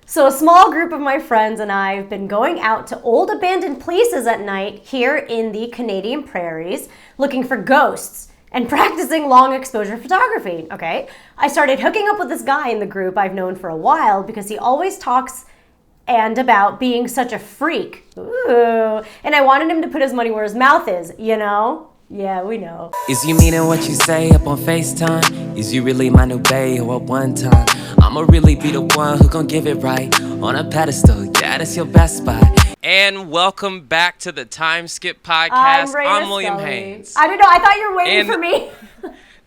So a small group of my friends and I have been going out to old abandoned places at night here in the Canadian prairies looking for ghosts and practicing long exposure photography, okay? I started hooking up with this guy in the group I've known for a while because he always talks and about being such a freak. Ooh. And I wanted him to put his money where his mouth is, you know? Yeah, we know. Is you meaning what you say up on FaceTime? Is you really my new bae or at one time? I'ma really be the one who gon' give it right on a pedestal. Yeah, that's your best spot. And welcome back to the Time Skip Podcast. I'm William Scully. Haynes. I don't know. I thought you were waiting for me.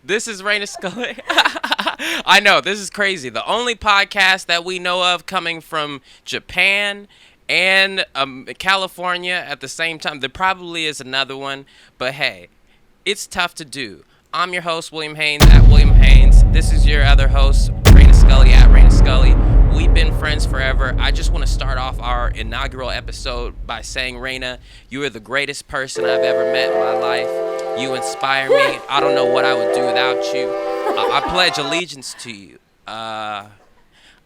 This is Reina Scully. I know, this is crazy. The only podcast that we know of coming from Japan and California at the same time. There probably is another one, but hey, it's tough to do. I'm your host, William Haynes, at William Haynes. This is your other host, Reina Scully, at Reina Scully. We've been friends forever. I just want to start off our inaugural episode by saying, Reina, you are the greatest person I've ever met in my life. You inspire me. I don't know what I would do without you. I pledge allegiance to you.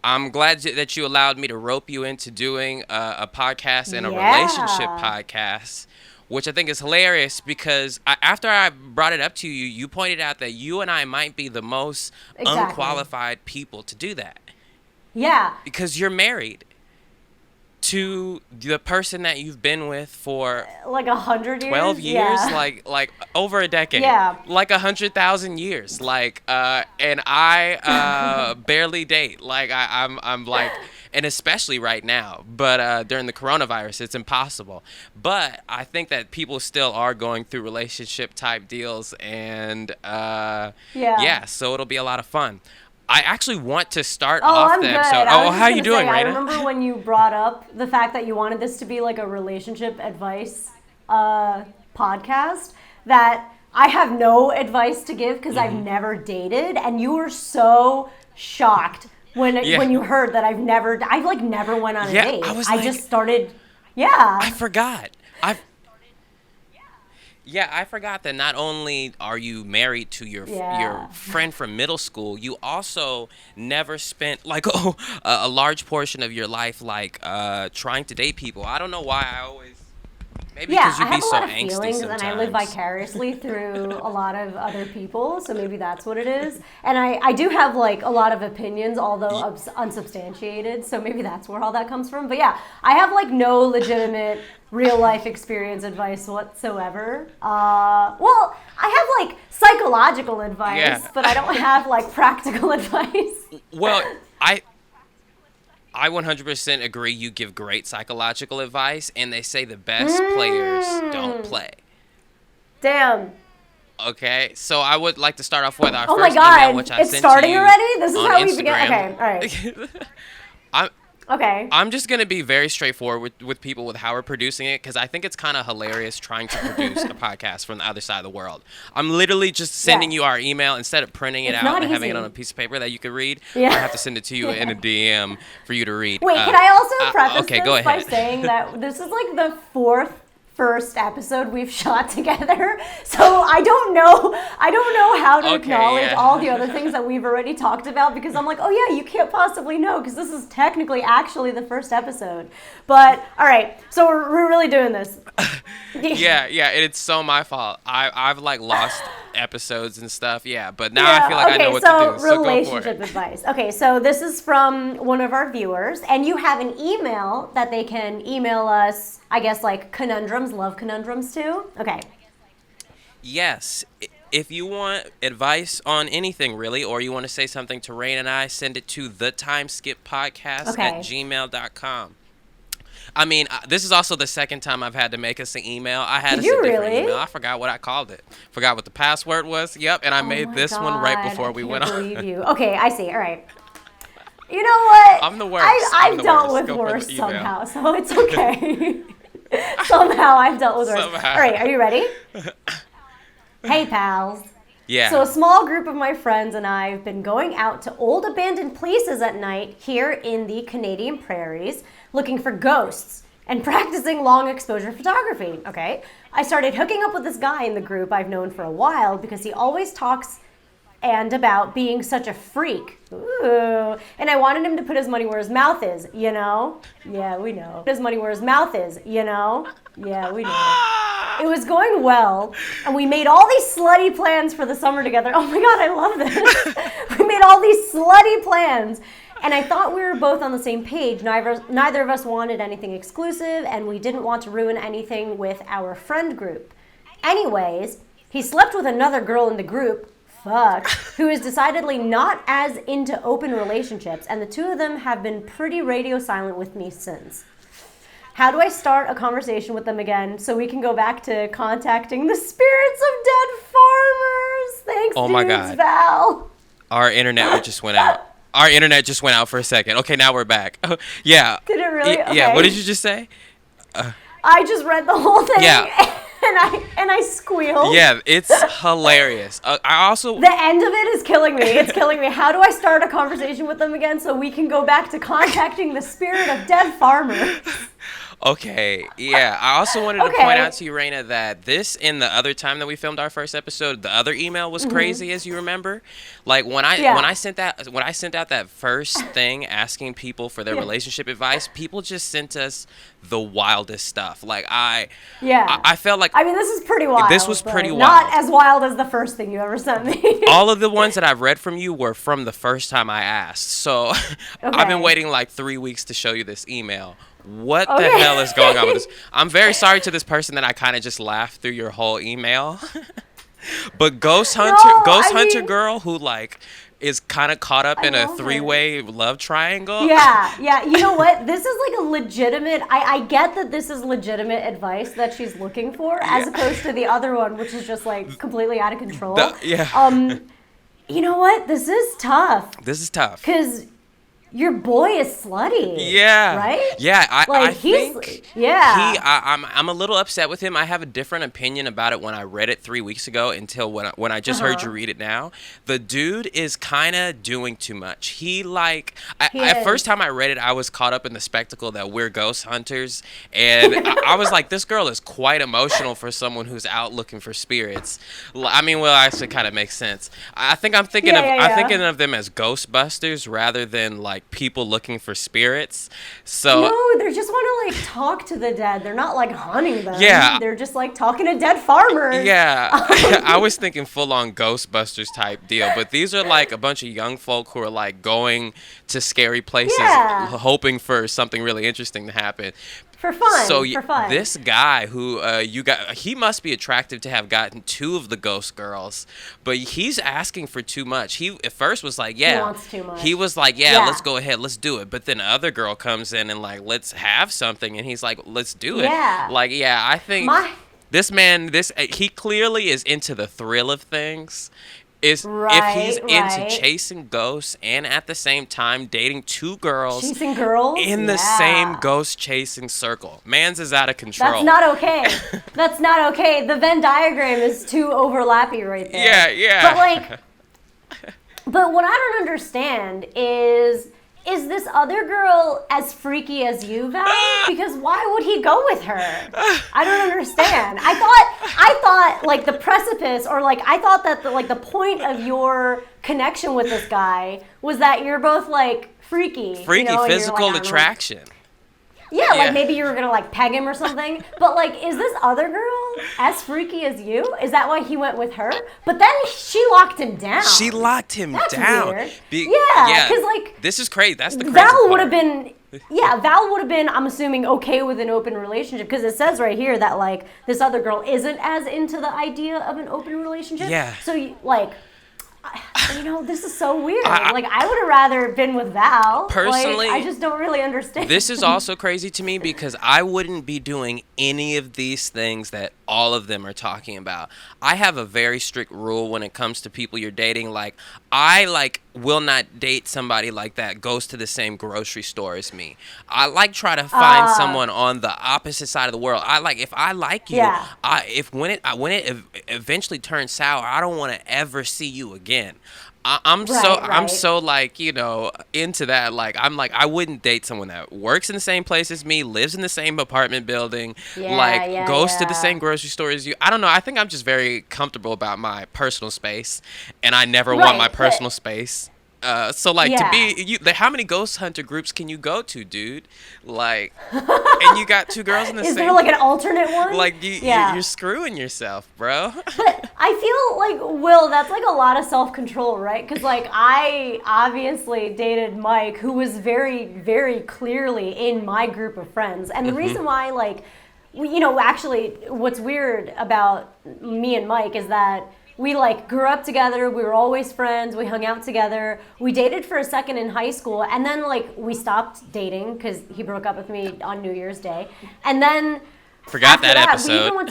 I'm glad that you allowed me to rope you into doing a podcast and a relationship podcast, which I think is hilarious because after I brought it up to you, you pointed out that you and I might be the most unqualified people to do that. Yeah. Because you're married to the person that you've been with for like 100 years, 12 years, yeah. like over a decade, like 100,000 years, and I barely date, I'm like, and especially right now, but during the coronavirus, it's impossible. But I think that people still are going through relationship type deals, and so it'll be a lot of fun. I actually want to start off the episode. Oh, how are you doing, Reina? I remember when you brought up the fact that you wanted this to be like a relationship advice podcast, that I have no advice to give because I've never dated, and you were so shocked when you heard that I never went on a date. I just started. I forgot. I forgot that not only are you married to your friend from middle school, you also never spent a large portion of your life trying to date people. I don't know why I always. Maybe because you'd be so angsty sometimes. I have a lot of feelings, and I live vicariously through a lot of other people, so maybe that's what it is. And I do have a lot of opinions, although unsubstantiated, so maybe that's where all that comes from. But yeah, I have no legitimate real life experience advice whatsoever. Well, I have psychological advice, but I don't have practical advice. Well, I 100% agree. You give great psychological advice, and they say the best players don't play. Damn. Okay, so I would like to start off with our first email, which I sent to you. It's starting already? This is how we Instagram. begin? Okay, all right. I'm just going to be very straightforward with people with how we're producing it, because I think it's kind of hilarious trying to produce a podcast from the other side of the world. I'm literally just sending you our email instead of printing it out and having it on a piece of paper that you can read. I have to send it to you in a DM for you to read. Wait, can I also preface this by saying that this is the first episode we've shot together, so I don't know how to acknowledge all the other things that we've already talked about, because I'm you can't possibly know because this is technically actually the first episode. But all right, so we're really doing this. It's so my fault. I've lost episodes and stuff, but now I feel I know what to do. So relationship advice. Okay, so this is from one of our viewers, and you have an email that they can email us, I guess, conundrums, love conundrums too. Okay. Yes. If you want advice on anything, really, or you want to say something to Rain and I, send it to thetimeskip.podcast at gmail.com. I mean, this is also the second time I've had to make us an email. I had a different email. I forgot what I called it. Forgot what the password was. Yep, and I made this one right before we went on. I can't believe you. Okay, I see. All right. You know what? I'm the worst. I've dealt with worse somehow, so it's okay. Somehow I've dealt with worse. All right, are you ready? Hey, pals. Yeah. So a small group of my friends and I have been going out to old abandoned places at night here in the Canadian prairies looking for ghosts and practicing long exposure photography, okay? I started hooking up with this guy in the group I've known for a while because he always talks and about being such a freak. Ooh. And I wanted him to put his money where his mouth is, you know? Yeah, we know. Put his money where his mouth is, you know? Yeah, we know. It was going well, and we made all these slutty plans for the summer together. Oh my God, I love this. We made all these slutty plans. And I thought we were both on the same page. Neither of us wanted anything exclusive, and we didn't want to ruin anything with our friend group. Anyways, he slept with another girl in the group, who is decidedly not as into open relationships, and the two of them have been pretty radio silent with me since. How do I start a conversation with them again so we can go back to contacting the spirits of dead farmers? Thanks, oh my God. Val. Our internet just went out. Our internet just went out for a second. Okay, now we're back. Yeah. Did it really? Okay. Yeah, what did you just say? I just read the whole thing. Yeah. And I squealed. Yeah, it's hilarious. I also... The end of it is killing me. It's killing me. How do I start a conversation with them again so we can go back to contacting the spirit of dead farmers? Okay, yeah. I also wanted to point out to you, Reina, that this and the other time that we filmed our first episode, the other email was crazy, as you remember. Like when I sent out that first thing asking people for their relationship advice, people just sent us the wildest stuff. Like I felt like, I mean, this is pretty wild. This was pretty wild. Not as wild as the first thing you ever sent me. All of the ones that I've read from you were from the first time I asked. So I've been waiting like 3 weeks to show you this email. What the hell is going on with this? I'm very sorry to this person that I kind of just laughed through your whole email. But Ghost Hunter girl who like is kind of caught up in a three-way love triangle. Yeah. You know what? This is like a legitimate, I get that this is legitimate advice that she's looking for as opposed to the other one, which is just like completely out of control. You know what? This is tough. Because your boy is slutty. Yeah. Right? Yeah. I think I'm a little upset with him. I have a different opinion about it when I read it 3 weeks ago until when I just heard you read it now. The dude is kind of doing too much. He at first time I read it, I was caught up in the spectacle that we're ghost hunters. And I was like, this girl is quite emotional for someone who's out looking for spirits. I mean, well, actually kind of makes sense. I'm thinking of them as ghostbusters rather than like people looking for spirits. So no, they just want to like talk to the dead. They're not like hunting them. Yeah, they're just like talking to dead farmers. Yeah. I was thinking full on Ghostbusters type deal, but these are like a bunch of young folk who are like going to scary places hoping for something really interesting to happen. For fun. So this guy who he must be attractive to have gotten 2 of the ghost girls, but he's asking for too much. He at first was like, he wants too much. He was like, let's go ahead, let's do it. But then the other girl comes in and like, let's have something, and he's like, let's do it. Yeah. Like, I think this man, he clearly is into the thrill of things. If he's into chasing ghosts and at the same time dating 2 girls in the same ghost chasing circle, man's is out of control. That's not okay. That's not okay. The Venn diagram is too overlappy right there. Yeah. But what I don't understand is this other girl as freaky as you, Val? Because why would he go with her? I don't understand. I thought like the precipice, or like I thought that the point of your connection with this guy was that you're both like freaky, physical attraction. Yeah, like maybe you were gonna like peg him or something. But like, is this other girl as freaky as you? Is that why he went with her? But then she locked him down. That's down. Weird. Because like this is crazy. That's the crazy Val part. would have been. Yeah, Val would have been, I'm assuming, okay with an open relationship, because it says right here that like this other girl isn't as into the idea of an open relationship. Yeah. So like, this is so weird. I would have rather been with Val. Personally, I just don't really understand. This is also crazy to me because I wouldn't be doing any of these things that all of them are talking about. I have a very strict rule when it comes to people you're dating. Like, I will not date somebody like that goes to the same grocery store as me. I try to find someone on the opposite side of the world. If I like you, when it eventually turns sour, I don't want to ever see you again. I'm Right. so like, into that. Like, I'm like, I wouldn't date someone that works in the same place as me, lives in the same apartment building, like goes to the same grocery store as you. I don't know. I think I'm just very comfortable about my personal space, and I never want my Right, personal but space. So like to yeah. be how many ghost hunter groups can you go to, dude? Like, and you got two girls in the Is same. there like an alternate one? Like Yeah. you're screwing yourself, bro. But I feel like, Will, that's like a lot of self-control, right? Because like I obviously dated Mike, who was very, very clearly in my group of friends. And the reason why, like, actually, what's weird about me and Mike is that we like grew up together. We were always friends. We hung out together. We dated for a second in high school, and then like we stopped dating because he broke up with me on New Year's Day. And then Forgot after that we episode. even went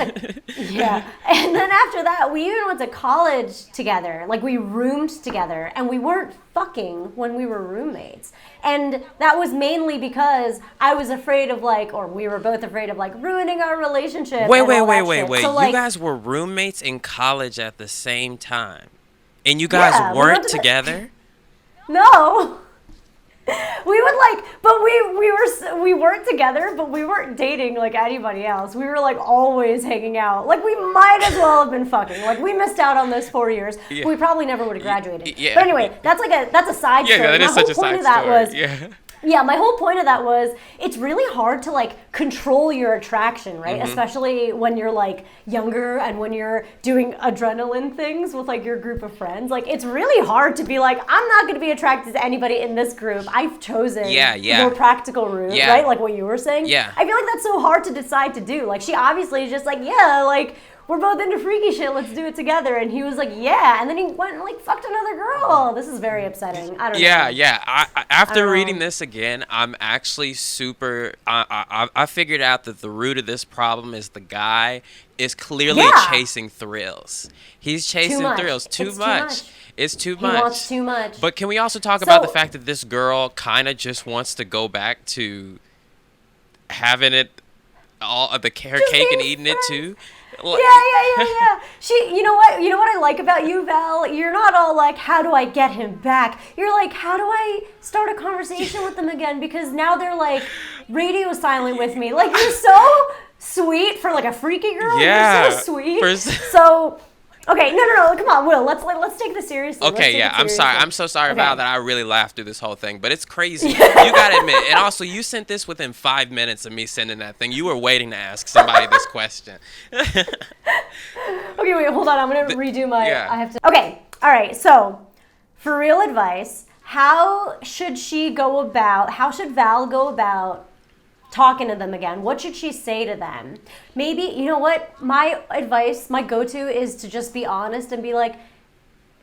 to, yeah. And then after that, we even went to college together. Like we roomed together, and we weren't fucking when we were roommates. And that was mainly because I was afraid of like, or we were both afraid of like ruining our relationship. Wait. So, like, You guys were roommates in college at the same time, and you guys Yeah, we weren't went to the- together? No. We would like, but we weren't together, but we weren't dating like anybody else. We were like always hanging out. Like we might as well have been fucking. Like we missed out on those 4 years. Yeah. We probably never would have graduated. Yeah. But anyway, that's a side Yeah, story. that is My such whole a point side of that story. was, Yeah. yeah, my whole point of that was it's really hard to like control your attraction, right? Mm-hmm. Especially when you're like younger and when you're doing adrenaline things with like your group of friends. Like it's really hard to be like, I'm not going to be attracted to anybody in this group. I've chosen the more practical route, Yeah. right? Like what you were saying. Yeah. I feel like that's so hard to decide to do. Like she obviously is just like, yeah, like we're both into freaky shit, let's do it together. And he was like, yeah. And then he went and like fucked another girl. This is very upsetting. I don't know. Yeah. After know. reading this again, I'm actually super. I figured out that the root of this problem is the guy is clearly Yeah. chasing thrills. He's chasing much. thrills too It's too much. much. It's too He much. wants too much. But can we also talk about the So- fact that this girl kind of just wants to go back to having it all the carrot Just cake and being eating it too? Like- Yeah. You know what I like about you, Val? You're not all like, how do I get him back? You're like, how do I start a conversation with them again? Because now they're like radio silent with me. Like you're so sweet for like a freaky girl. Yeah. You're so sweet. For- So okay, no, come on, Will. Let's take this seriously. Let's Okay, take yeah, it I'm sorry. seriously. I'm so sorry Okay. about that. I really laughed through this whole thing, but it's crazy. You gotta admit. And also, you sent this within 5 minutes of me sending that thing. You were waiting to ask somebody this question. Okay, wait, hold on. I'm gonna redo my. yeah. I have to. Okay, all right. So, for real advice, how should Val go about talking to them again? What should she say to them? Maybe, you know what? My advice, my go-to is to just be honest and be like,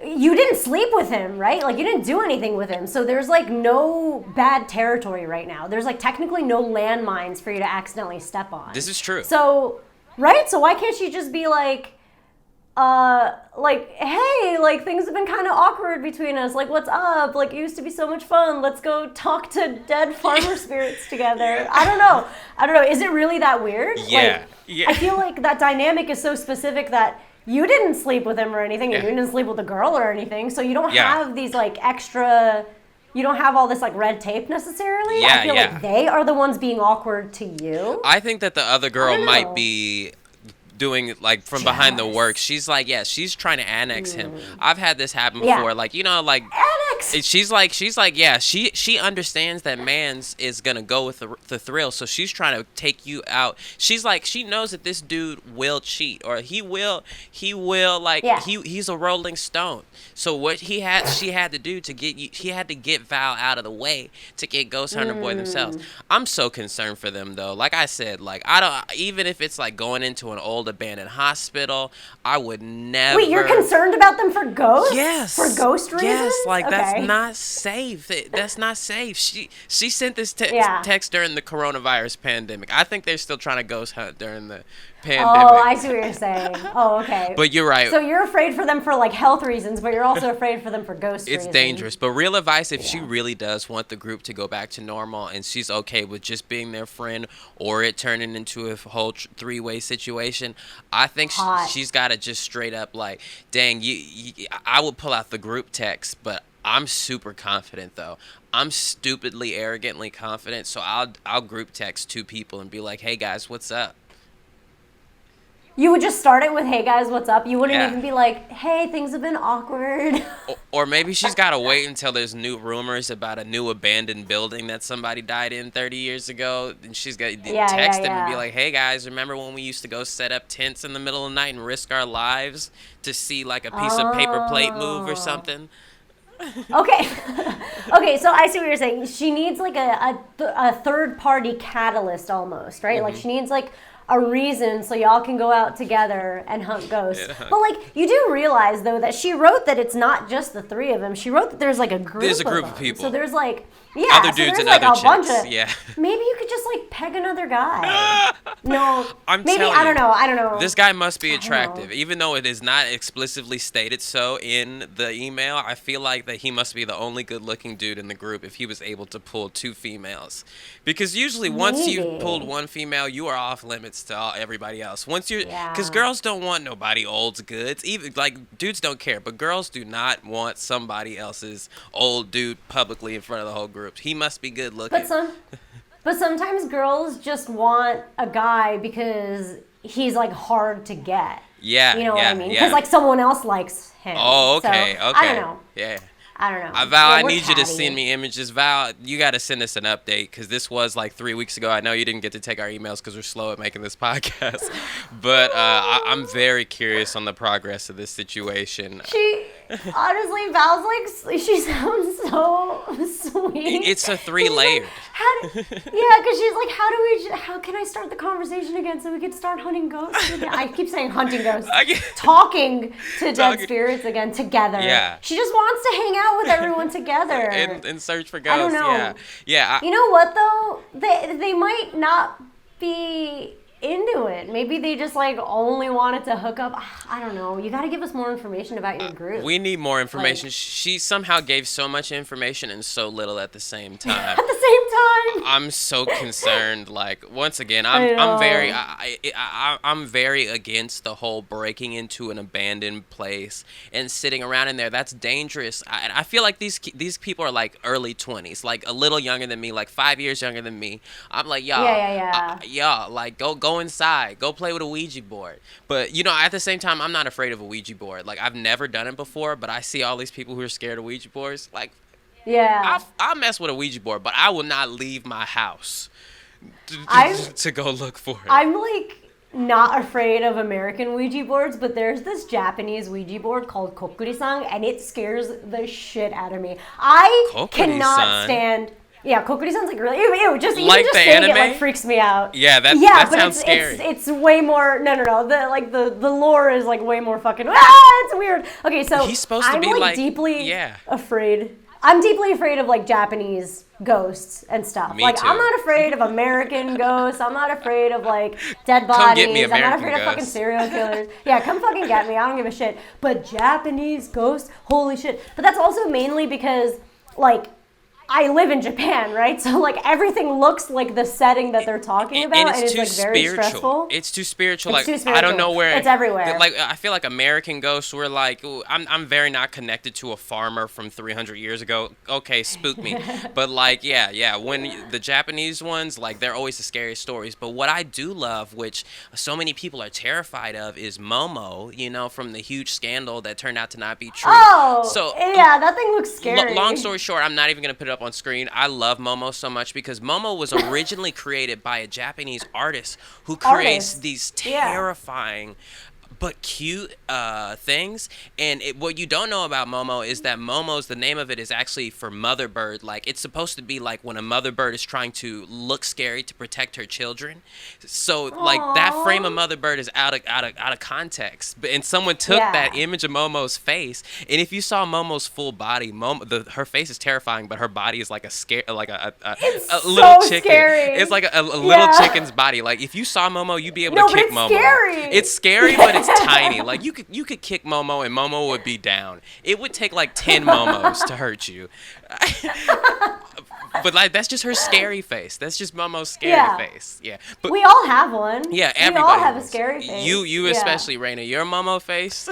you didn't sleep with him, right? Like you didn't do anything with him. So there's like no bad territory right now. There's like technically no landmines for you to accidentally step on. This is true. So, right? So why can't she just be like, hey, like things have been kind of awkward between us. Like, what's up? Like, it used to be so much fun. Let's go talk to dead farmer spirits together. I don't know. Is it really that weird? Yeah. Like, Yeah. I feel like that dynamic is so specific that you didn't sleep with him or anything. And Yeah. you didn't sleep with a girl or anything. So you don't Yeah. have these like extra. You don't have all this like red tape necessarily. Yeah, I feel yeah. like they are the ones being awkward to you. I think that the other girl don't might know. be doing like from behind the Jealous. work. She's like, yeah, she's trying to annex him. I've had this happen Yeah. before. Like, like Annex. she's like, yeah, she understands that man's is gonna go with the thrill, so she's trying to take you out. She's like, she knows that this dude will cheat, or he will like Yeah. he's a rolling stone. So what she had to do to get you, she had to get Val out of the way to get Ghost Hunter Boy themselves. I'm so concerned for them though. Like I said, like I don't, even if it's like going into an old abandoned hospital, I would never. Wait, you're concerned about them for ghosts? Yes. For ghost reasons? Yes, like Okay. That's not safe. That's not safe. She sent this text during the coronavirus pandemic. I think they're still trying to ghost hunt during the pandemic. Oh, I see what you're saying. Oh, okay. But you're right. So you're afraid for them for like health reasons, but you're also afraid for them for ghost reasons. It's dangerous. But real advice, if she really does want the group to go back to normal and she's okay with just being their friend or it turning into a whole three-way situation, I think she's got to just straight up like, dang, I would pull out the group text, but I'm super confident though. I'm stupidly, arrogantly confident, so I'll group text 2 people and be like, hey guys, what's up? You would just start it with, hey guys, what's up? You wouldn't even be like, hey, things have been awkward. Or maybe she's got to wait until there's new rumors about a new abandoned building that somebody died in 30 years ago. And she's got to text them and be like, hey guys, remember when we used to go set up tents in the middle of the night and risk our lives to see like a piece of paper plate move or something? Okay. Okay, so I see what you're saying. She needs like a third-party catalyst almost, right? Like she needs like a reason so y'all can go out together and hunt ghosts. But like you do realize though that she wrote that it's not just the 3 of them. She wrote that there's like a group. There's a group of people. So there's like other dudes and like other a bunch chicks. of, maybe you could just like peg another guy. No, maybe I don't know. This guy must be attractive, even though it is not explicitly stated so in the email. I feel like that he must be the only good-looking dude in the group if he was able to pull 2 females, because usually once you've pulled 1 female, you are off limits to everybody else. Once you're, because girls don't want nobody old's goods. Even like dudes don't care, but girls do not want somebody else's old dude publicly in front of the whole group. He must be good looking. But sometimes girls just want a guy because he's like hard to get. Yeah. You know what I mean? Because like someone else likes him. Oh, okay. So, okay. I don't know. Yeah. I don't know. Val, I need you to send me images. Val, you got to send us an update because this was like 3 weeks ago. I know you didn't get to take our emails because we're slow at making this podcast. But I'm very curious on the progress of this situation. Honestly, Val's like, she sounds so sweet. It's a 3-layered. Because she's like, how can I start the conversation again so we can start hunting ghosts again? I keep saying hunting ghosts. Talking to dead spirits again together. Yeah. She just wants to hang out with everyone together. and search for ghosts. I don't know. Yeah. You know what, though? They might not be into it. Maybe they just like only wanted to hook up. I don't know. You got to give us more information about your group. We need more information. She somehow gave so much information and so little at the same time. At the same time. I'm so concerned. Like once again, I'm very against the whole breaking into an abandoned place and sitting around in there. That's dangerous. I feel like these people are like early 20s, like a little younger than me, like 5 years younger than me. I'm like, y'all, y'all, like go inside, go play with a Ouija board. But you know, at the same time, I'm not afraid of a Ouija board. Like I've never done it before, but I see all these people who are scared of Ouija boards. Like, I'll mess with a Ouija board, but I will not leave my house to go look for it. I'm like not afraid of American Ouija boards, but there's this Japanese Ouija board called Kokuri-san, and it scares the shit out of me. I cannot stand. Yeah, Kokuri-san's like really ew. Just even like just the saying anime? It like freaks me out. Yeah, that sounds it's, scary. It's way more. No. The lore is like way more fucking. It's weird. Okay, so he's supposed to be like deeply afraid. I'm deeply afraid of like Japanese ghosts and stuff. Me like too. I'm not afraid of American ghosts. I'm not afraid of like dead bodies. Come get me, American I'm not afraid of fucking ghosts. serial killers. Yeah, come fucking get me. I don't give a shit. But Japanese ghosts, holy shit. But that's also mainly because like I live in Japan, right? So like everything looks like the setting that they're talking about, and it's like very stressful. It's too spiritual. It's like too spiritual. I don't know where it's everywhere. Like I feel like American ghosts were like, ooh, I'm very not connected to a farmer from 300 years ago. Okay, spook me. But like yeah, when the Japanese ones, like they're always the scariest stories. But what I do love, which so many people are terrified of, is Momo. You know, from the huge scandal that turned out to not be true. Oh, so yeah, that thing looks scary. Long story short, I'm not even gonna put it up on screen. I love Momo so much because Momo was originally created by a Japanese artist who creates these terrifying but cute things. And what you don't know about Momo is that Momo's, the name of it is actually for mother bird. Like, it's supposed to be like when a mother bird is trying to look scary to protect her children. So like that frame of mother bird is out of context. And someone took that image of Momo's face, and if you saw Momo's full body, her face is terrifying, but her body is like a little chicken. Scary. It's like a little chicken's body. Like, if you saw Momo, you'd be able to kick Momo. Scary. It's scary, but it's tiny. Like, you could kick Momo and Momo would be down. It would take like 10 Momos to hurt you. But like, that's just her scary face. That's just Momo's scary face. Yeah. But we all have one. Yeah, everybody. We all have a scary face. You especially, Reina. Your Momo face.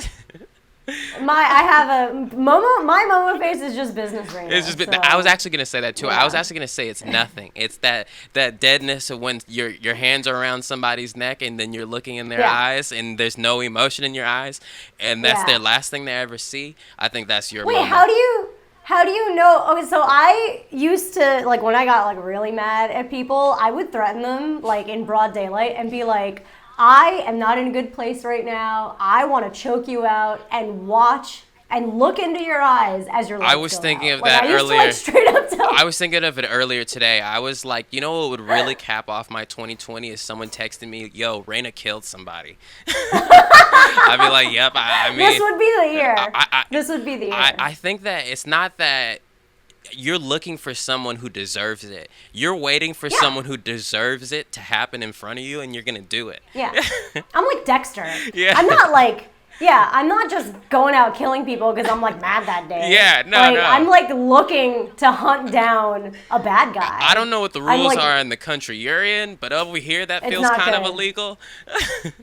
My Momo face is just business Reina. It's just. I was actually gonna say that too. I was actually gonna say it's nothing. It's that deadness of when your hands are around somebody's neck and then you're looking in their eyes and there's no emotion in your eyes, and that's their last thing they ever see. I think that's your. Wait, Momo. How do you know? Okay, so I used to, like, when I got like really mad at people, I would threaten them like in broad daylight and be like, I am not in a good place right now. I want to choke you out and watch and look into your eyes as your lights I was go thinking out. of Like, that I used earlier. To, like, straight up tell I was thinking of it earlier today. I was like, you know what would really cap off my 2020 is someone texting me, "Yo, Reina killed somebody." I'd be like, "Yep." I mean, this would be the year. This would be the year. I think that it's not that you're looking for someone who deserves it. You're waiting for someone who deserves it to happen in front of you, and you're gonna do it. Yeah. I'm like Dexter. Yeah. I'm not like. Yeah, I'm not just going out killing people because I'm like mad that day. Yeah, no. I'm like looking to hunt down a bad guy. I don't know what the rules are in the country you're in, but over here that feels kind of illegal.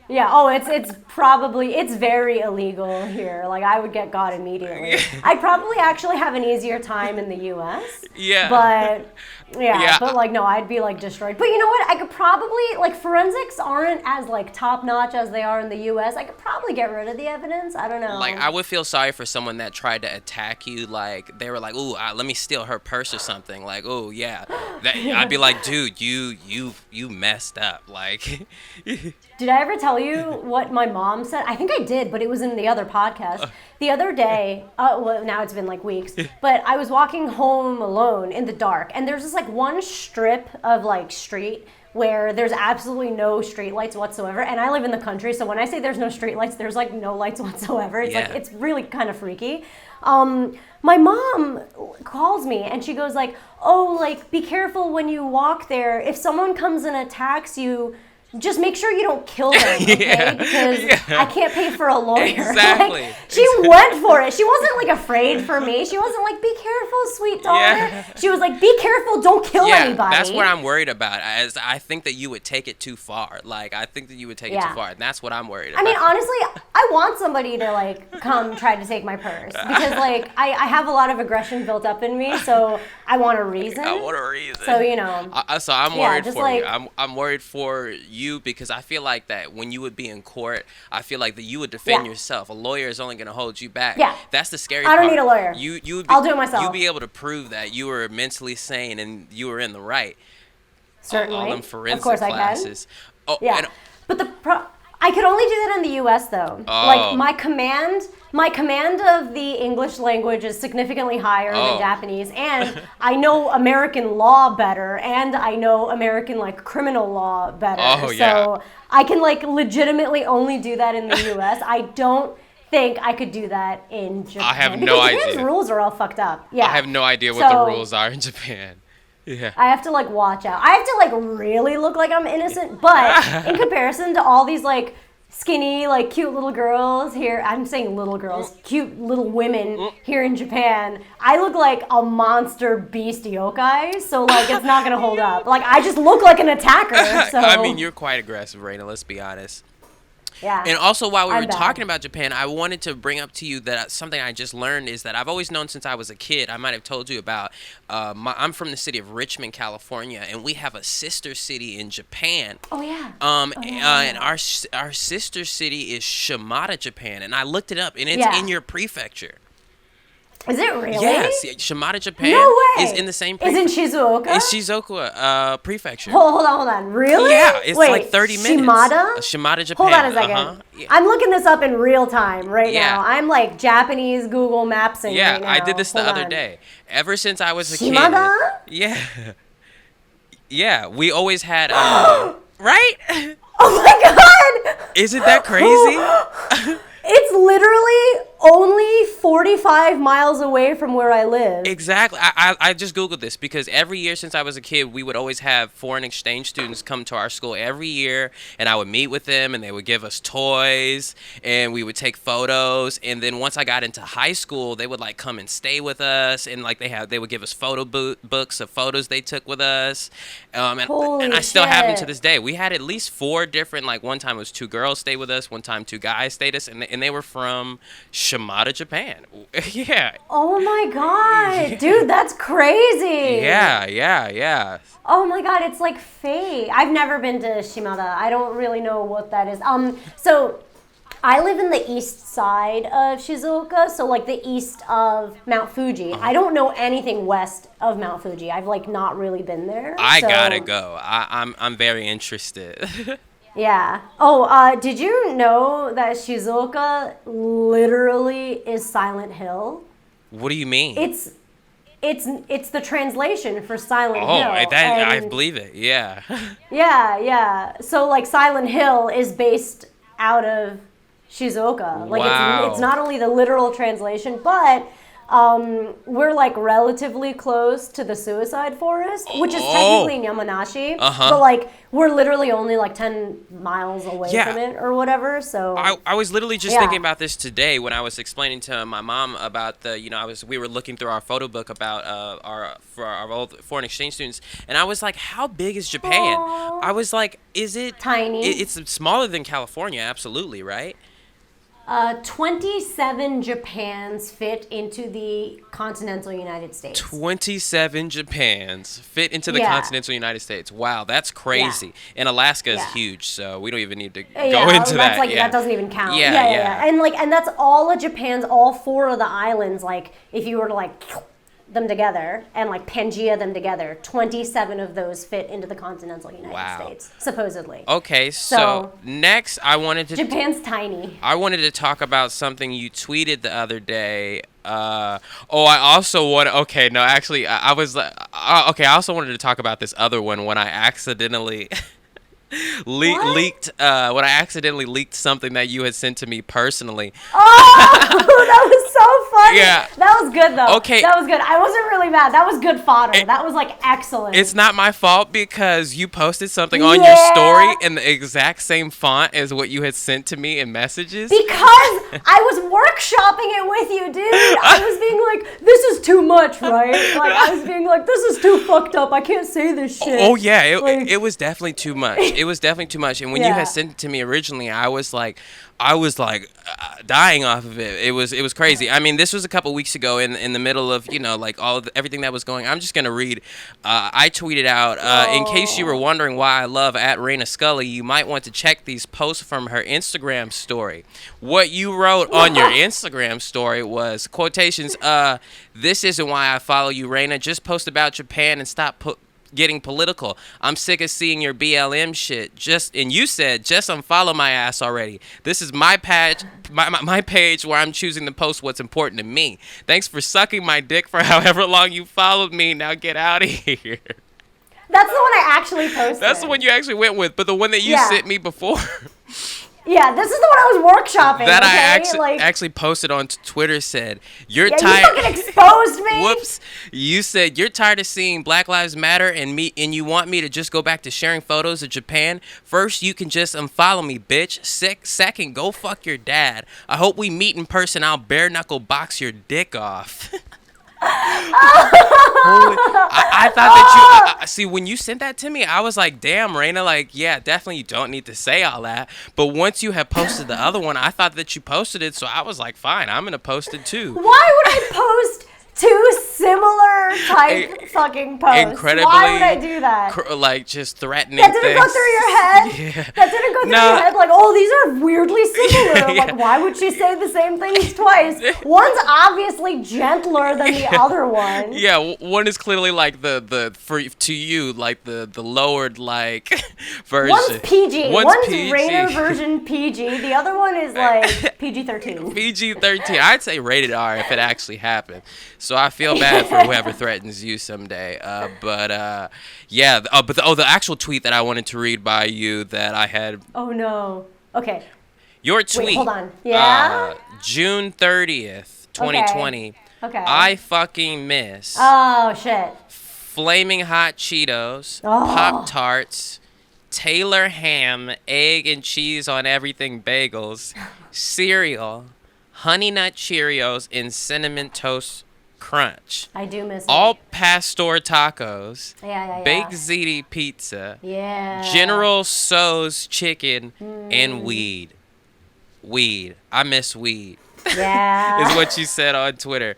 Yeah, it's very illegal here. Like, I would get caught immediately. I'd probably actually have an easier time in the US. Yeah. But but like, no, I'd be like destroyed. But you know what? I could probably, like, forensics aren't as like top notch as they are in the US. I could probably get rid of the evidence. I don't know. Like, I would feel sorry for someone that tried to attack you. Like, they were like, "Ooh, let me steal her purse or something." Like, "Oh yeah," I'd be like, "Dude, you messed up." Like, did I ever tell you what my mom said? I think I did, but it was in the other podcast. The other day, well, now it's been like weeks, but I was walking home alone in the dark, and there's this like one strip of like street where there's absolutely no street lights whatsoever. And I live in the country, so when I say there's no street lights, there's like no lights whatsoever. It's like, it's really kind of freaky. My mom calls me and she goes like, "Oh, like, be careful when you walk there. If someone comes and attacks you, just make sure you don't kill them, okay? Because I can't pay for a lawyer." Exactly. Like, she went for it. She wasn't like afraid for me. She wasn't like, "Be careful, sweet daughter." Yeah. She was like, "Be careful, don't kill anybody." That's what I'm worried about. As I think that you would take it too far. Like, I think that you would take it too far, and that's what I'm worried about. I mean, honestly, I want somebody to like come try to take my purse because like I have a lot of aggression built up in me, so I want a reason. So, you know. So I'm worried for you. I'm worried for you because I feel like that when you would be in court, I feel like that you would defend yourself. A lawyer is only going to hold you back. Yeah. That's the scary part. I don't need a lawyer. I'll do it myself. You'd be able to prove that you were mentally sane and you were in the right. Certainly. All them forensic of course classes. I can. Yeah. But I could only do that in the U.S. though. Like, my command of the English language is significantly higher than Japanese, and I know American law better, and I know American like criminal law better. So I can like legitimately only do that in the U.S. I don't think I could do that in Japan. I have no idea. Japan's rules are all fucked up. Yeah. I have no idea what the rules are in Japan. Yeah. I have to like watch out. I have to like really look like I'm innocent, but in comparison to all these like skinny, like cute little girls here, I'm saying little girls, cute little women here in Japan, I look like a monster beast yokai, so like it's not gonna hold up. Like, I just look like an attacker. So I mean, you're quite aggressive, Reina, let's be honest. Yeah. And also, while we were talking about Japan, I wanted to bring up to you that something I just learned is that I've always known since I was a kid. I might have told you about. I'm from the city of Richmond, California, and we have a sister city in Japan. Oh yeah. And our sister city is Shimada, Japan, and I looked it up, and it's in your prefecture. Is it really? Yes, Shimada, Japan No way. is in the same Is in Shizuoka? It's Shizuoka Prefecture. Hold on. Really? Yeah, it's Wait, like 30 minutes. Shimada, Japan. Hold on a second. Yeah. I'm looking this up in real time right Yeah. now. I'm like Japanese Google Mapsing right now. I did this the Hold other on. day. Ever since I was a Shimada? kid. Yeah. Yeah, we always had, right? Oh my god! Isn't that crazy? It's literally only 45 miles away from where I live. Exactly. I just Googled this because every year since I was a kid, we would always have foreign exchange students come to our school every year, and I would meet with them, and they would give us toys, and we would take photos. And then once I got into high school, they would like come and stay with us, and like they would give us photo books of photos they took with us. And I still have them to this day. We had at least 4 different, like one time it was 2 girls stay with us, one time 2 guys stayed us, and they were from Shimada, Japan. Yeah. Oh my god, dude, that's crazy. Yeah. Oh my god, it's like fate. I've never been to Shimada. I don't really know what that is. So I live in the east side of Shizuoka, so like the east of Mount Fuji. I don't know anything west of Mount Fuji. I've like not really been there. I gotta go. I'm very interested. Yeah. Oh, did you know that Shizuoka literally is Silent Hill? What do you mean? It's the translation for Silent Hill. I believe it. Yeah. Yeah. So like Silent Hill is based out of Shizuoka. Like Wow. it's not only the literal translation, but we're like relatively close to the suicide forest, which is technically in Yamanashi, but like we're literally only like 10 miles away from it or whatever. So I was literally just thinking about this today when I was explaining to my mom about we were looking through our photo book about our old foreign exchange students, and I was like, how big is Japan? Aww. I was like, is it tiny? It's smaller than California, absolutely, right? 27 Japans fit into the continental United States. 27 Japans fit into the continental United States. Wow, that's crazy. Yeah. And Alaska is huge, so we don't even need to go into that. Like, that doesn't even count. Yeah. And that's all of Japan's, all 4 of the islands. Like, if you were to like them together and like Pangea them together, 27 of those fit into the continental United States, supposedly. Okay, so next Japan's tiny. I wanted to talk about something you tweeted the other day. I also wanted to talk about this other one when I accidentally leaked something that you had sent to me personally. Oh, that was so funny. Yeah. That was good though. Okay. That was good. I wasn't really mad. That was good fodder. That was like excellent. It's not my fault because you posted something on your story in the exact same font as what you had sent to me in messages. Because I was workshopping it with you, dude. I was being like, this is too much, right? Like, I was being like, this is too fucked up. I can't say this shit. Oh, yeah. It was definitely too much. It was definitely too much. And when you had sent it to me originally, I was like dying off of it. It was crazy. I mean, this was a couple weeks ago in the middle of, like everything that was going. I'm just going to read. I tweeted out, in case you were wondering why I love @Reina Scully, you might want to check these posts from her Instagram story. What you wrote on your Instagram story was quotations, this isn't why I follow you, Reina. Just post about Japan and stop getting political. I'm sick of seeing your BLM shit. And you said, just unfollow my ass already. This is my page, my page where I'm choosing to post what's important to me. Thanks for sucking my dick for however long you followed me. Now get out of here. That's the one I actually posted. That's the one you actually went with, but the one that you sent me before. Yeah, this is the one I was workshopping. That I actually posted on Twitter said, you're tired. You fucking exposed me. Whoops. You said you're tired of seeing Black Lives Matter and you want me to just go back to sharing photos of Japan. First, you can just unfollow me, bitch. Second, go fuck your dad. I hope we meet in person. I'll bare knuckle box your dick off. I thought that you see when you sent that to me, I was like, damn, Reina, like, yeah, definitely you don't need to say all that. But once you had posted the other one, I thought that you posted it, so I was like, fine, I'm gonna post it too. Why would I post two similar type fucking posts. Incredibly, why would I do that? Like just threatening. That didn't go through your head. Yeah. That didn't go through your head. Like, oh, these are weirdly similar. Like, why would she say the same things twice? One's obviously gentler than the other one. Yeah, one is clearly like the for to you like the lowered like version. One's PG. One's PG. Rainer version PG. The other one is like PG-13. PG-13. I'd say rated R if it actually happened. So I feel bad for whoever threatens you someday. But the actual tweet that I wanted to read by you that I had. Oh no. Okay. Your tweet. Wait, hold on. Yeah. June 30th, 2020. Okay. I fucking miss. Oh shit. Flaming hot Cheetos, Oh. Pop-Tarts, Taylor ham, egg and cheese on everything bagels, cereal, Honey Nut Cheerios, and Cinnamon Toast Crunch. I do miss All it. pastor tacos, Yeah. baked ziti pizza, Yeah. General Tso's chicken, and weed. Weed. I miss weed. Yeah. Is what you said on Twitter.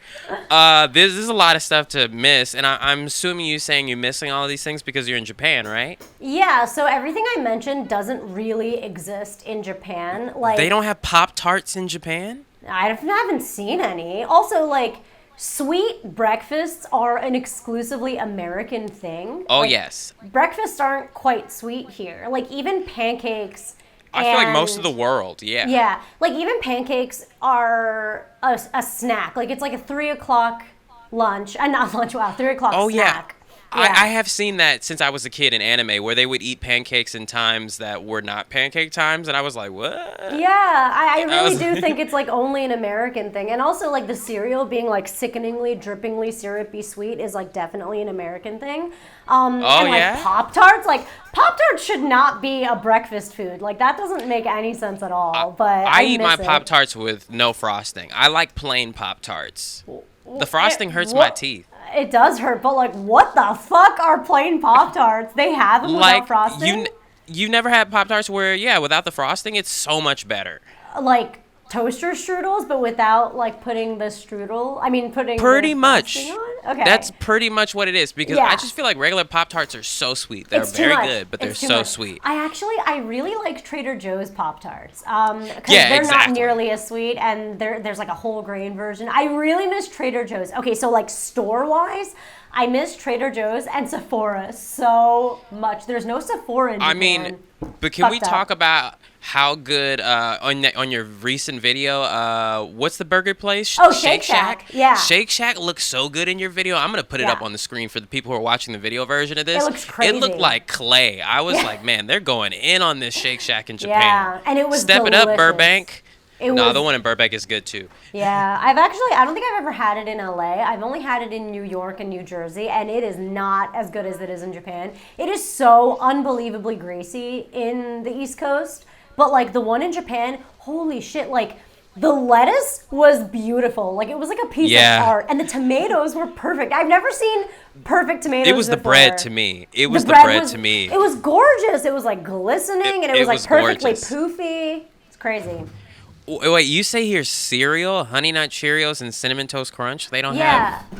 This is a lot of stuff to miss, and I'm assuming you saying you're missing all of these things because you're in Japan, right? Yeah, so everything I mentioned doesn't really exist in Japan. Like, They don't have Pop-Tarts in Japan? I haven't seen any. Also, like, sweet breakfasts are an exclusively American thing. Oh, Like, yes. Breakfasts aren't quite sweet here. Like, even pancakes. I feel like most of and- the world, yeah. Yeah, like even pancakes are a snack. Like it's like a 3 o'clock lunch, not lunch. Wow, 3 o'clock Oh, yeah. snack. I have seen that since I was a kid in anime, where they would eat pancakes in times that were not pancake times, and I was like, what? Yeah, I really was- do think it's like only an American thing, and also like the cereal being like sickeningly, drippingly syrupy sweet is like definitely an American thing. And like yeah? Pop-Tarts, like Pop-Tarts should not be a breakfast food. Like that doesn't make any sense at all. But I eat my miss it. Pop-Tarts with no frosting. I like plain Pop-Tarts. The frosting hurts my What- teeth. It does hurt, but like, what the fuck are plain Pop-Tarts? They have them without Like, frosting? you've never had Pop-Tarts where, yeah, without the frosting, it's so much better. Like toaster strudels, but without like putting the strudel. I mean, putting Pretty the much. frosting on? Okay. That's pretty much what it is, because Yeah. I just feel like regular Pop-Tarts are so sweet. They're It's too very much. good, but they're It's too so much. sweet. I really like Trader Joe's Pop-Tarts. Because Yeah, they're not exactly. nearly as sweet, and there's like a whole grain version. I really miss Trader Joe's. Okay, so like store-wise, I miss Trader Joe's and Sephora so much. There's no Sephora in Japan. I mean, but can we Fucked up. talk about how good on your recent video? What's the burger place? Oh, Shake Shack. Yeah. Shake Shack looks so good in your video. I'm gonna put it Yeah. up on the screen for the people who are watching the video version of this. It looks crazy. It looked like clay. I was Yeah. like, man, they're going in on this Shake Shack in Japan. Yeah, and it was Step it up, delicious. Burbank. It No, was- the one in Burbank is good too. Yeah, I don't think I've ever had it in LA. I've only had it in New York and New Jersey, and it is not as good as it is in Japan. It is so unbelievably greasy in the East Coast, but like the one in Japan, holy shit, like the lettuce was beautiful. Like it was like a piece Yeah. of art, and the tomatoes were perfect. I've never seen perfect tomatoes It was the before. bread to me. It was the bread bread to me. It was gorgeous. It was like glistening, and it was like was perfectly gorgeous. poofy. It's crazy. Wait, you say here cereal, Honey Nut Cheerios, and Cinnamon Toast Crunch? They don't have. Yeah.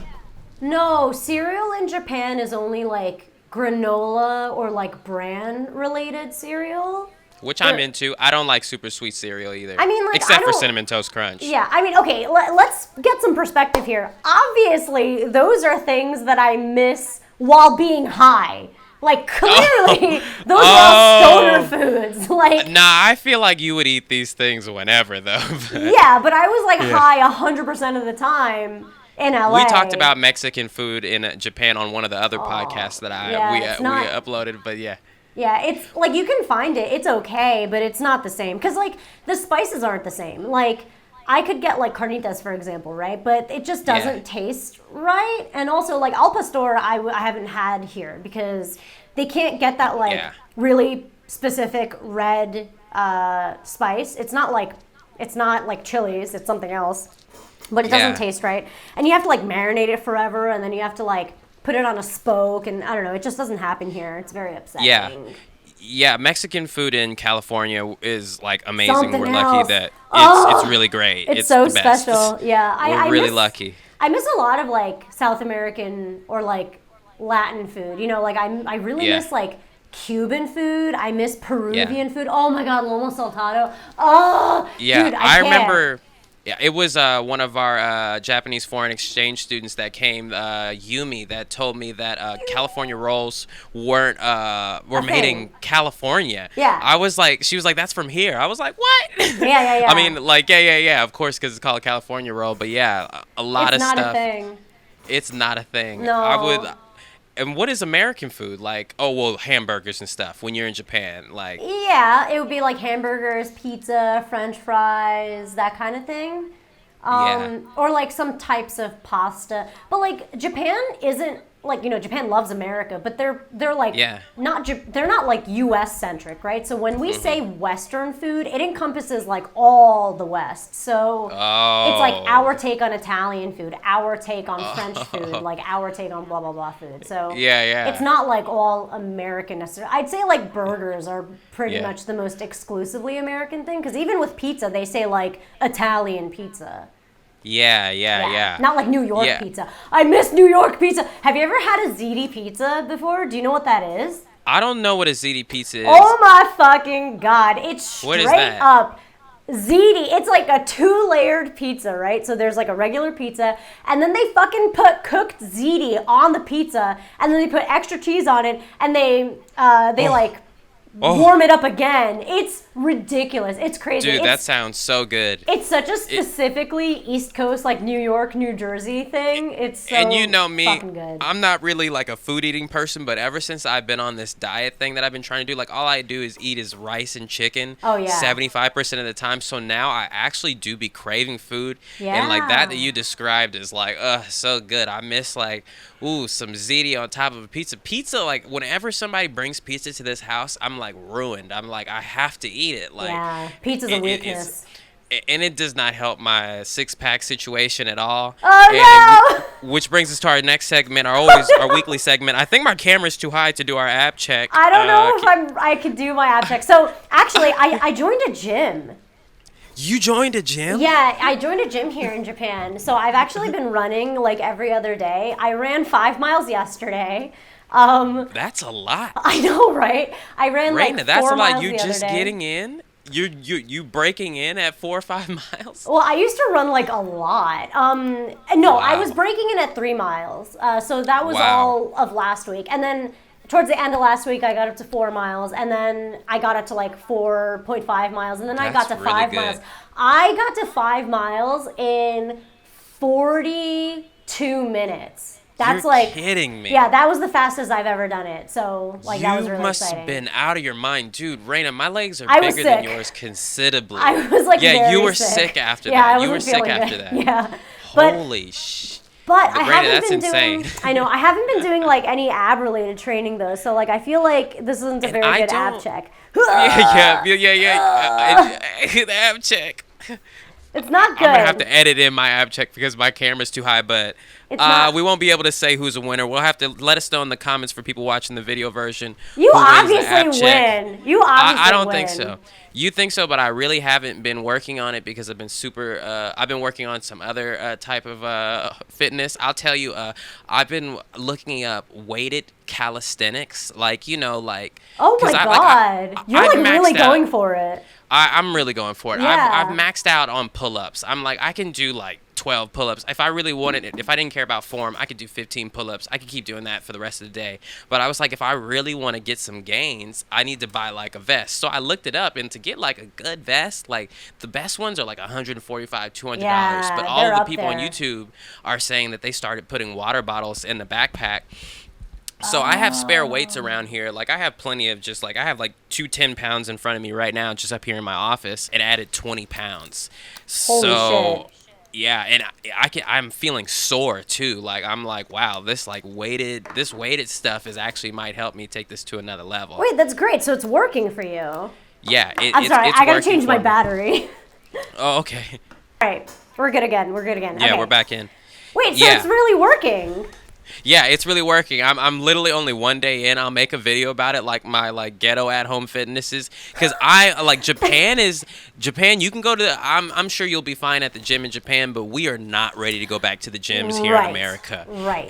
No, cereal in Japan is only like granola or like bran related cereal. Which I'm They're- into. I don't like super sweet cereal either. I mean, like, except I for don't- Cinnamon Toast Crunch. Yeah, I mean, okay, let's get some perspective here. Obviously, those are things that I miss while being high. Like, clearly, those are all stoner foods. Like, Nah, I feel like you would eat these things whenever, though. but- yeah, but I was like high 100% of the time in LA. We talked about Mexican food in Japan on one of the other podcasts that yeah, we it's not- uploaded, but yeah. Yeah, it's like you can find it. It's okay, but it's not the same because like the spices aren't the same. Like I could get like carnitas for example, right? But it just doesn't Yeah. taste right. And also like al pastor, I haven't had here because they can't get that like Yeah. really specific red spice. It's not like chilies. It's something else, but it doesn't Yeah. taste right. And you have to like marinate it forever, and then you have to like put it on a spoke, and I don't know. It just doesn't happen here. It's very upsetting. Yeah. Yeah, Mexican food in California is like amazing. Something We're lucky else. that Oh, it's really great. It's so the best. special. Yeah, We're I really miss, lucky. I miss a lot of like South American or like Latin food. You know, like I really miss like Cuban food. I miss Peruvian food. Oh my God, lomo saltado. Oh, Yeah, dude, I can't. remember. Yeah, it was one of our Japanese foreign exchange students that came, Yumi, that told me that California rolls were made in California. Yeah. I was like, she was like, that's from here. I was like, what? Yeah. I mean, like, yeah, of course, because it's called California roll. But yeah, a lot of stuff. It's not a thing. It's not a thing. No. And what is American food? Like, oh, well, hamburgers and stuff when you're in Japan. Like, yeah, it would be like hamburgers, pizza, French fries, that kind of thing. Or like some types of pasta. But like Japan isn't like, you know, Japan loves America, but they're like they're not like US centric, right? So when we say Western food, it encompasses like all the West. So it's like our take on Italian food, our take on French food, like our take on blah blah blah food. So it's not like all American necessarily. I'd say like burgers are pretty much the most exclusively American thing, because even with pizza they say like Italian pizza. Yeah. Not like New York pizza. I miss New York pizza. Have you ever had a ziti pizza before? Do you know what that is? I don't know what a ziti pizza is. Oh my fucking God. It's straight up ziti. It's like a 2-layered pizza, right? So there's like a regular pizza, and then they fucking put cooked ziti on the pizza, and then they put extra cheese on it, and they warm it up again. It's ridiculous. It's crazy. Dude, that sounds so good. It's such a specifically East Coast, like New York, New Jersey thing. It's so and you know me, fucking good. I'm not really like a food eating person, but ever since I've been on this diet thing that I've been trying to do, like all I do is eat is rice and chicken. Oh yeah. 75% of the time. So now I actually do be craving food. Yeah. And like that you described is like, so good. I miss like, some ziti on top of a pizza. Pizza, like whenever somebody brings pizza to this house, I'm like ruined. I'm like, I have to eat it. Like, yeah, pizza's a weakness. And it does not help my six-pack situation at all. Oh, no! Which brings us to our next segment, our weekly segment. I think my camera's too high to do our app check. I don't know if I could do my app check. So actually, I joined a gym. You joined a gym? Yeah, I joined a gym here in Japan. So I've actually been running like every other day. I ran 5 miles yesterday. That's a lot. I know, right? I ran Reina, like 4 that's a miles lot. You just day. Getting in? You breaking in at 4 or 5 miles? Well, I used to run like a lot. No, I was breaking in at 3 miles. So that was all of last week. And then towards the end of last week, I got up to 4 miles, and then I got up to like 4.5 miles, and then I got to 5 miles. I got to 5 miles in 42 minutes. That's You're like kidding me. Yeah, that was the fastest I've ever done it. So like that was really exciting. You must have been out of your mind, dude. Reina, my legs are I was bigger than sick. yours considerably. I was like very you were sick after yeah, that. You were sick after good. that. Yeah. Holy shit. But I Reina, haven't that's been insane. doing. I know I haven't been doing like any ab related training though. So like I feel like this isn't a very good ab check. Yeah. The ab check. It's not good. I'm gonna have to edit in my ab check because my camera's too high, but we won't be able to say who's a winner. We'll have to let us know in the comments for people watching the video version. You obviously win. You obviously I don't win. think so. You think so, but I really haven't been working on it because I've been I've been working on some other type of fitness. I'll tell you, I've been looking up weighted calisthenics, like like. Oh my God! You're like really going for it. I'm really going for it. Yeah. I've maxed out on pull-ups. I'm like, I can do like 12 pull-ups. If I really wanted it, if I didn't care about form, I could do 15 pull-ups. I could keep doing that for the rest of the day. But I was like, if I really want to get some gains, I need to buy like a vest. So I looked it up, and to get like a good vest, like the best ones are like $145, $200. Yeah, but all of the people there. on YouTube are saying that they started putting water bottles in the backpack. So I have spare weights around here. Like I have plenty of I have like 2 10-pounds in front of me right now, just up here in my office. It added 20 pounds. Holy shit. Yeah, and I'm feeling sore too. Like I'm like, wow, this weighted stuff actually might help me take this to another level. Wait, that's great. So it's working for you. Yeah, I'm sorry. I gotta change my battery. Oh, okay. All right, we're good again. Yeah, okay. we're back in. Wait, so it's really working. Yeah, it's really working. I'm literally only one day in. I'll make a video about it, like my like ghetto at home fitnesses, because I like Japan. You can go to. I'm sure you'll be fine at the gym in Japan, but we are not ready to go back to the gyms here in America. Right.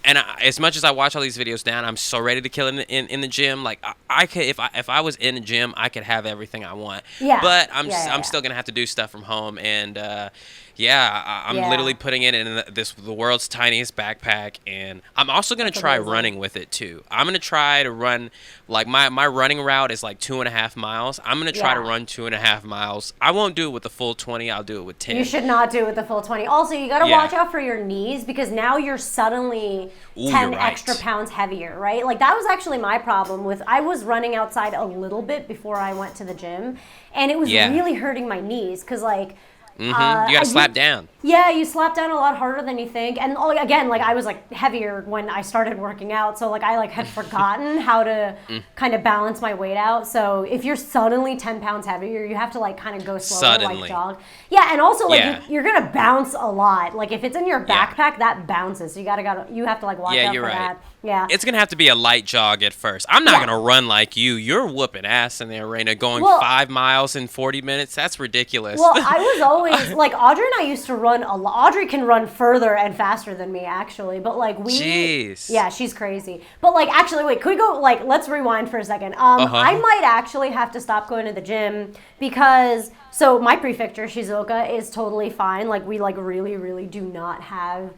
And as much as I watch all these videos down, I'm so ready to kill in the gym. Like I could if I was in a gym, I could have everything I want. Yeah. But I'm still gonna have to do stuff from home, and I'm literally putting it in the world's tiniest backpack, and I'm also gonna try running with it too. I'm gonna try to run like my running route is like 2.5 miles. I'm gonna try to run 2.5 miles. I won't do it with the full 20. I'll do it with 10. You should not do it with the full 20. Also, you gotta watch out for your knees, because now you're suddenly 10 extra pounds heavier, right? Like that was actually my problem with. I was running outside a little bit before I went to the gym, and it was really hurting my knees because like. You gotta slap down. Yeah, you slap down a lot harder than you think. And again, like I was like heavier when I started working out, so like I like had forgotten how to kind of balance my weight out. So if you're suddenly 10 pounds heavier, you have to like kind of go slower, like jog. Yeah, and also like you're gonna bounce a lot. Like if it's in your backpack, that bounces. So you have to like watch out for that. Yeah. It's going to have to be a light jog at first. I'm not going to run like you. You're whooping ass in there, Reina, going 5 miles in 40 minutes. That's ridiculous. Well, I was always, like, Audrey and I used to run a lot. Audrey can run further and faster than me, actually. But, like, Jeez. Yeah, she's crazy. But, like, actually, wait, could we go, like, let's rewind for a second. I might actually have to stop going to the gym because, so my prefecture, Shizuoka, is totally fine. Like, we, like, really, really do not have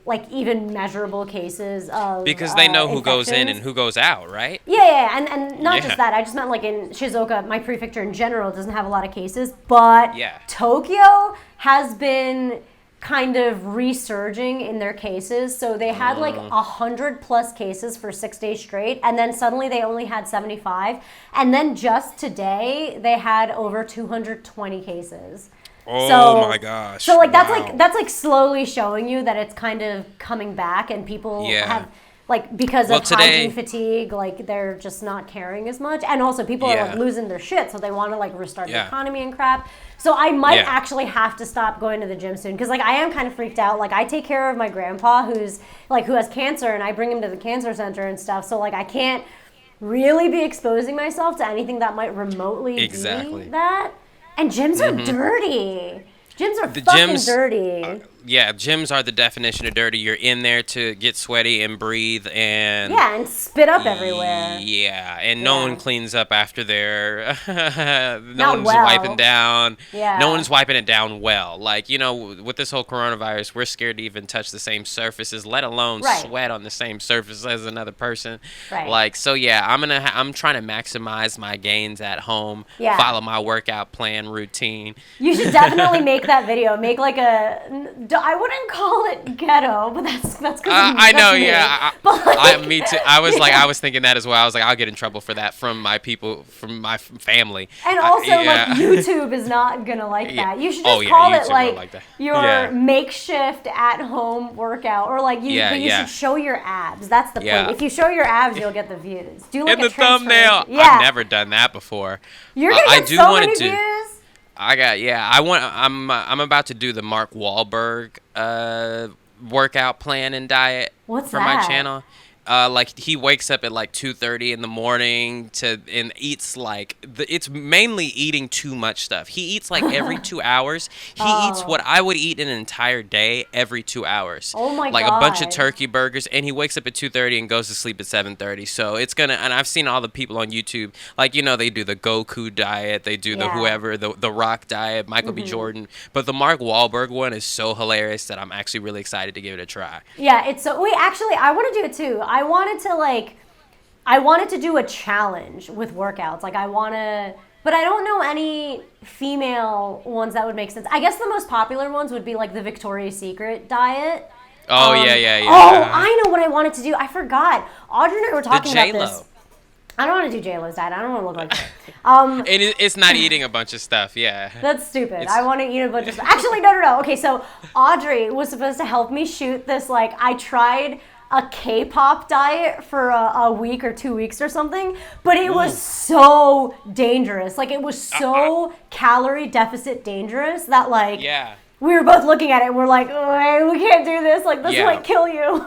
like even measurable cases of because they know who infections. goes in and who goes out, right? Yeah, and not just that. I just meant like in Shizuoka, my prefecture in general doesn't have a lot of cases, but Tokyo has been kind of resurging in their cases. So they had like 100+ cases for 6 days straight, and then suddenly they only had 75, and then just today they had over 220 cases. Oh my gosh. So like that's like slowly showing you that it's kind of coming back, and people have like because of hygiene fatigue, like they're just not caring as much, and also people are like losing their shit, so they want to like restart the economy and crap. So I might actually have to stop going to the gym soon, because like I am kind of freaked out. Like I take care of my grandpa who has cancer, and I bring him to the cancer center and stuff. So like I can't really be exposing myself to anything that might remotely be that. And gyms are dirty. Gyms are fucking dirty. Gyms are the definition of dirty. You're in there to get sweaty and breathe and and spit up everywhere. Yeah, and no one cleans up after their no one's wiping down. Yeah. No one's wiping it down well. Like, you know, with this whole coronavirus, we're scared to even touch the same surfaces, let alone sweat on the same surface as another person. Right. Like, so I'm trying to maximize my gains at home, follow my workout plan routine. You should definitely make that video. Make like I wouldn't call it ghetto, but that's because I know, me too. I was thinking that as well. I was like, I'll get in trouble for that from my people, from my family. And also, like YouTube is not gonna like that. You should just call it like your makeshift at-home workout, or like you should show your abs. That's the point. If you show your abs, you'll get the views. Do like in the thumbnail. Yeah. I've never done that before. You're gonna get so many views. I'm about to do the Mark Wahlberg workout plan and diet for my channel. Like he wakes up at like 2:30 in the morning and eats like it's mainly eating too much stuff. He eats like every 2 hours. He eats what I would eat in an entire day every 2 hours. Oh my god! Like a bunch of turkey burgers, and he wakes up at 2:30 and goes to sleep at 7:30. So it's gonna. And I've seen all the people on YouTube, like they do the Goku diet, they do the whoever the Rock diet, Michael B. Jordan. But the Mark Wahlberg one is so hilarious that I'm actually really excited to give it a try. Yeah, it's so. Wait, actually, I want to do it too. I wanted to do a challenge with workouts. Like but I don't know any female ones that would make sense. I guess the most popular ones would be like the Victoria's Secret diet. Oh, yeah. Oh, I know what I wanted to do. I forgot. Audrey and I were talking about this. I don't want to do J-Lo's diet. I don't want to look like her. It's not eating a bunch of stuff, That's stupid. I want to eat a bunch of stuff. Actually, no. Okay, so Audrey was supposed to help me shoot this, like, I tried a K-pop diet for a week or 2 weeks or something, but it was so dangerous. Like, it was so calorie deficit dangerous that, like, we were both looking at it and we're like, oh, we can't do this. Like, this might kill you.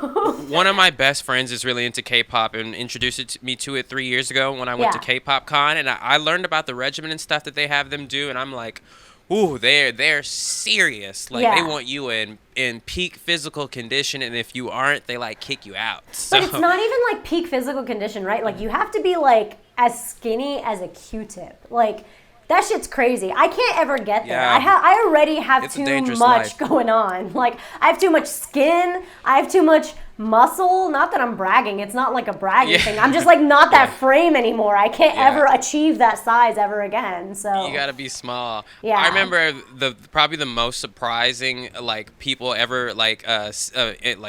One of my best friends is really into K-pop and introduced me to it 3 years ago when I went to K-pop Con, and I learned about the regimen and stuff that they have them do, and I'm like, ooh, they're serious. Like, they want you in peak physical condition, and if you aren't, they like kick you out. So. But it's not even like peak physical condition, right? Like, you have to be like as skinny as a Q-tip. Like, that shit's crazy. I can't ever get there. I already have too much going on. Like, I have too much skin. I have too much muscle. Not that I'm bragging. It's not like a bragging thing. I'm just like not that frame anymore. I can't ever achieve that size ever again. So you gotta be small. Yeah. I remember probably the most surprising like people ever like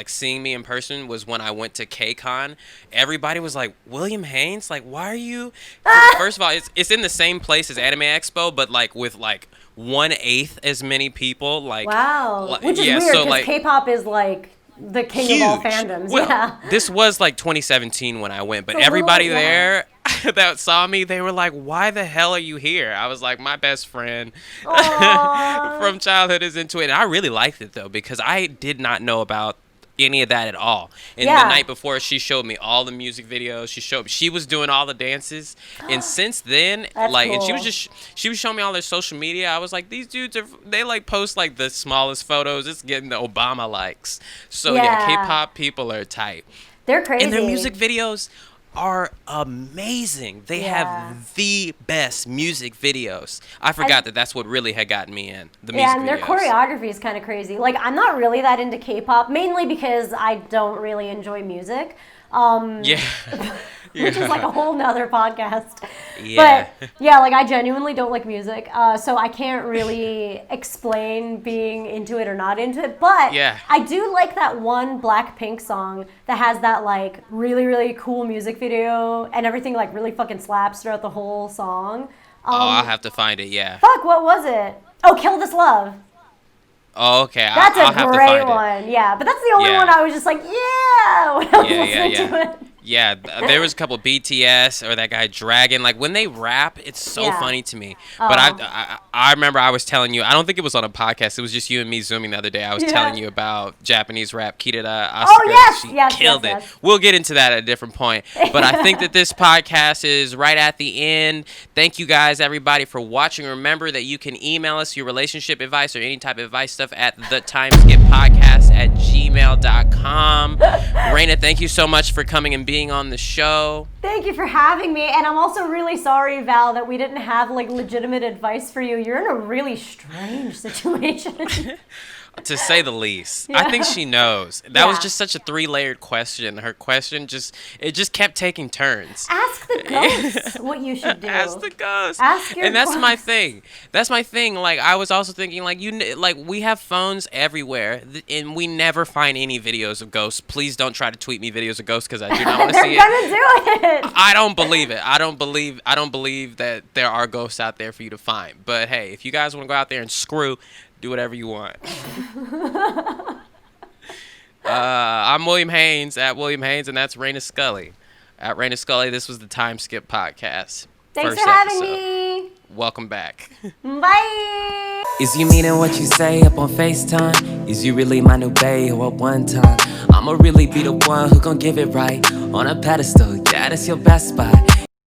seeing me in person was when I went to KCON. Everybody was like, William Haynes, like, why are you? First of all, it's in the same place as Anime Expo, but like with like 1/8 as many people. Like, wow, which is weird because like, K-pop is like the king huge. Of all fandoms. Well, this was like 2017 when I went, but everybody there that saw me, they were like, why the hell are you here? I was like, my best friend from childhood is into it. And I really liked it though, because I did not know about any of that at all. And the night before, she showed me all the music videos. She was doing all the dances, and since then, like, cool. And she was showing me all their social media. I was like, these dudes they like post like the smallest photos. It's getting the Obama likes. So K-pop people are tight. They're crazy, and their music videos are amazing. They have the best music videos. I forgot that's what really had gotten me in the music videos. And their choreography is kind of crazy. Like, I'm not really that into K-pop, mainly because I don't really enjoy music. Which is like a whole nother podcast. Yeah. But yeah, like I genuinely don't like music, so I can't really explain being into it or not into it. But I do like that one Blackpink song that has that like really, really cool music video, and everything like really fucking slaps throughout the whole song. I'll have to find it. Yeah. Fuck, what was it? Oh, Kill This Love. Oh, okay. That's I'll a great one. Yeah, but that's the only one I was just like, when I was listening to it. Yeah, there was a couple BTS or that guy Dragon. Like, when they rap, it's so funny to me. But I remember I was telling you, I don't think it was on a podcast. It was just you and me Zooming the other day. I was telling you about Japanese rap. Kirita Asuka, she killed it. We'll get into that at a different point. But I think that this podcast is right at the end. Thank you guys, everybody, for watching. Remember that you can email us your relationship advice or any type of advice stuff at thetimeskitpodcast@gmail.com. Reina, thank you so much for coming and being on the show. Thank you for having me, and I'm also really sorry, Val, that we didn't have like legitimate advice for you. You're in a really strange situation. To say the least. I think she knows. That was just such a 3-layered question. Her question just kept taking turns. Ask the ghosts what you should do. Ask the ghosts. Ask your And that's ghosts. my thing. That's my thing. Like, I was also thinking, like, we have phones everywhere, and we never find any videos of ghosts. Please don't try to tweet me videos of ghosts, because I do not want to see it. They're gonna do it. I don't believe it. I don't believe that there are ghosts out there for you to find. But hey, if you guys want to go out there and screw, do whatever you want. I'm William Haynes at William Haynes, and that's Reina Scully at Reina Scully. This was the Time Skip Podcast. Thanks First for having episode. me. Welcome back. Bye. Is you meaning what you say up on FaceTime? Is you really my new bae or at one time? I'ma really be the one who gon' give it right on a pedestal. Yeah, that's your best spot.